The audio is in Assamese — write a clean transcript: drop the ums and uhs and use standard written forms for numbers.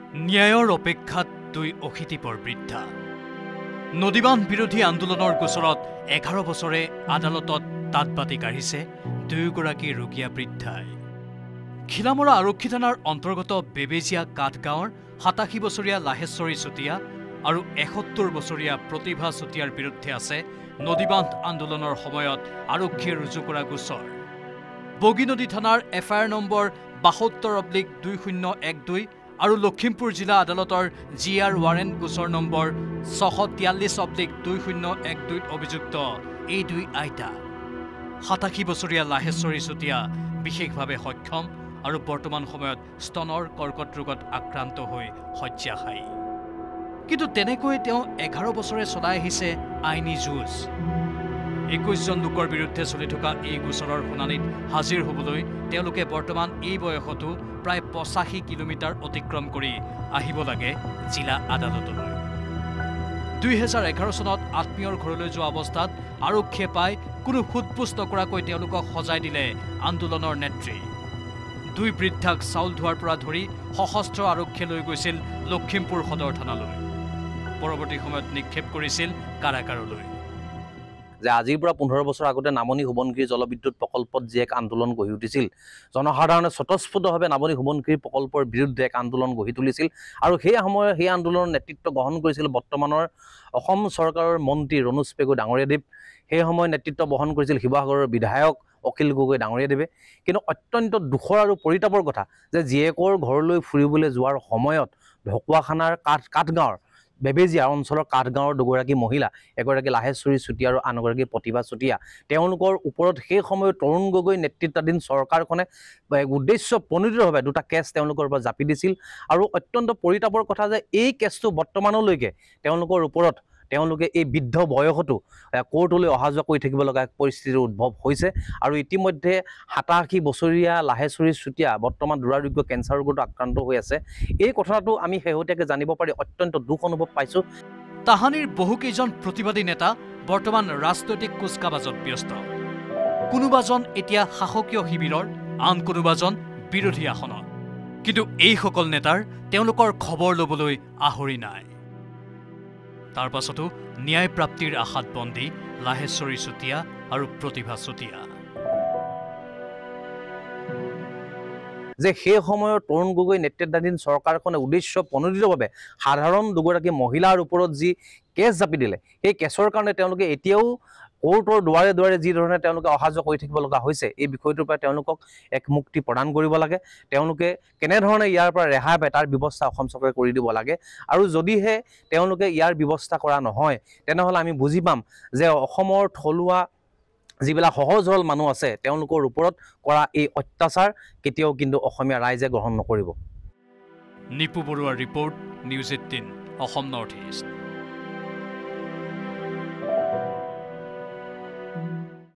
ন্যায়ৰ অপেক্ষাত দুই অশীতিপৰ বৃদ্ধা নদীবান্ধ বিৰোধী আন্দোলনৰ গোচৰত 11 বছৰে আদালতত তাঁতবাতি কাঢ়িছে দুয়োগৰাকী ৰোগীয়া বৃদ্ধাই খিলামৰা আৰক্ষী থানাৰ অন্তৰ্গত বেবেজিয়া কাঠগাঁৱৰ 87 বছৰীয়া লাহেশ্বৰী চুতীয়া আৰু 71 বছৰীয়া প্ৰতিভা চুতীয়াৰ বিৰুদ্ধে আছে নদীবান্ধ আন্দোলনৰ সময়ত আৰক্ষীয়ে ৰুজু কৰা গোচৰ বগীনদী থানাৰ এফআইআৰ নম্বৰ 72/2012 আৰু লখিমপুৰ জিলা আদালতৰ জিআৰ ৱাৰেণ্ট গোচৰ নম্বৰ 643/2012 অভিযুক্ত এই দুই আইতা 87 বছৰীয়া লাহেশ্বৰী চুতীয়া বিশেষভাৱে সক্ষম আৰু বৰ্তমান সময়ত স্তনৰ কৰ্কট ৰোগত আক্ৰান্ত হৈ শয্যাশায়ী কিন্তু তেনেকৈ তেওঁ 11 বছৰে চলাই আহিছে আইনী যুঁজ 21 জন লোকৰ বিৰুদ্ধে চলি থকা এই গোচৰৰ শুনানিত হাজিৰ হ'বলৈ তেওঁলোকে বৰ্তমান এই বয়সতো প্ৰায় 85 কিলোমিটাৰ অতিক্ৰম কৰি আহিব লাগে জিলা আদালতলৈ 2011 চনত আত্মীয়ৰ ঘৰলৈ যোৱা অৱস্থাত আৰক্ষীয়ে পাই কোনো সোধপোছ নকৰাকৈ তেওঁলোকক সজাই দিলে আন্দোলনৰ নেত্ৰী দুই বৃদ্ধাক চাউল ধোৱাৰ পৰা ধৰি সশস্ত্ৰ আৰক্ষীয়ে লৈ গৈছিল লখিমপুৰ সদৰ থানালৈ পৰৱৰ্তী সময়ত নিক্ষেপ কৰিছিল কাৰাগাৰলৈ যে আজিৰ পৰা 15 বছৰ আগতে নামনি সোৱণশিৰি জলবিদ্যুৎ প্ৰকল্পত যে এক আন্দোলন গঢ়ি উঠিছিল জনসাধাৰণে স্বতঃস্ফূৰ্তভাৱে নামনি সোৱণশিৰি প্ৰকল্পৰ বিৰুদ্ধে এক আন্দোলন গঢ়ি তুলিছিল আৰু সেই সময়ত সেই আন্দোলনৰ নেতৃত্ব গ্ৰহণ কৰিছিল বৰ্তমানৰ অসম চৰকাৰৰ মন্ত্ৰী ৰণোজ পেগু ডাঙৰীয়াদেৱ সেই সময়ত নেতৃত্ব বহন কৰিছিল শিৱসাগৰৰ বিধায়ক অখিল গগৈ ডাঙৰীয়াদেৱে কিন্তু অত্যন্ত দুখৰ আৰু পৰিতাপৰ কথা যে জীয়েকৰ ঘৰলৈ ফুৰিবলৈ যোৱাৰ সময়ত ঢকুৱাখানাৰ কাঠগাঁৱৰ বেবেজিয়া অঞ্চলৰ কাঠগাঁৱৰ দুগৰাকী মহিলা এগৰাকী লাহেশ্বৰী চুতীয়া আৰু আনগৰাকী প্ৰতিভা চুতীয়া তেওঁলোকৰ ওপৰত সেই সময়ত তৰুণ গগৈ নেতৃত্বাধীন চৰকাৰখনে উদ্দেশ্য প্ৰণোদিতভাৱে দুটা কেছ তেওঁলোকৰ ওপৰত জাপি দিছিল আৰু অত্যন্ত পৰিতাপৰ কথা যে এই কেছটো বৰ্তমানলৈকে তেওঁলোকৰ ওপৰত তেওঁলোকে এই বৃদ্ধ বয়সতো কোৰ্টলৈ অহা যোৱা কৰি থাকিব লগা পৰিস্থিতিৰ উদ্ভৱ হৈছে আৰু ইতিমধ্যে 87 বছৰীয়া লাহেশ্বৰী চুতীয়া বৰ্তমান দুৰাৰোগ্য কেঞ্চাৰ ৰোগত আক্ৰান্ত হৈ আছে এই কথাটো আমি শেহতীয়াকৈ জানিব পাৰি অত্যন্ত দুখ অনুভৱ পাইছোঁ তাহানিৰ বহুকেইজন প্ৰতিবাদী নেতা বৰ্তমান ৰাজনৈতিক কুচকাবাজত ব্যস্ত কোনোবাজন এতিয়া শাসকীয় শিবিৰৰ আন কোনোবাজন বিৰোধী আসনত কিন্তু এইসকল নেতাৰ তেওঁলোকৰ খবৰ ল'বলৈ আহৰি নাই তাৰ পাছতো ন্যায় প্ৰাপ্তিৰ আশাত বন্দী লাহেশ্বৰী চুতীয়া আৰু প্ৰতিভা চুতীয়া যে সেই সময়ৰ তৰুণ গগৈ নেতৃত্বাধীন চৰকাৰখনে উদ্দেশ্য প্ৰণোদিতভাৱে সাধাৰণ দুগৰাকী মহিলাৰ ওপৰত যি কেছ জাপি দিলে সেই কেছৰ কাৰণে তেওঁলোকে এতিয়াও কোৰ্টৰ দুৱাৰে দুৱাৰে যি ধৰণে তেওঁলোকে অহা যোৱা কৰি থাকিব লগা হৈছে এই বিষয়টোৰ পৰা তেওঁলোকক এক মুক্তি প্ৰদান কৰিব লাগে তেওঁলোকে কেনেধৰণে ইয়াৰ পৰা ৰেহাই পায় তাৰ ব্যৱস্থা অসম চৰকাৰে কৰি দিব লাগে আৰু যদিহে তেওঁলোকে ইয়াৰ ব্যৱস্থা কৰা নহয় তেনেহ'লে আমি বুজি পাম যে অসমৰ থলুৱা যিবিলাক সহজ সৰল মানুহ আছে তেওঁলোকৰ ওপৰত কৰা এই অত্যাচাৰ কেতিয়াও কিন্তু অসমীয়া ৰাইজে গ্ৰহণ নকৰিব নিপু বৰুৱাৰ report news 18 Assam north east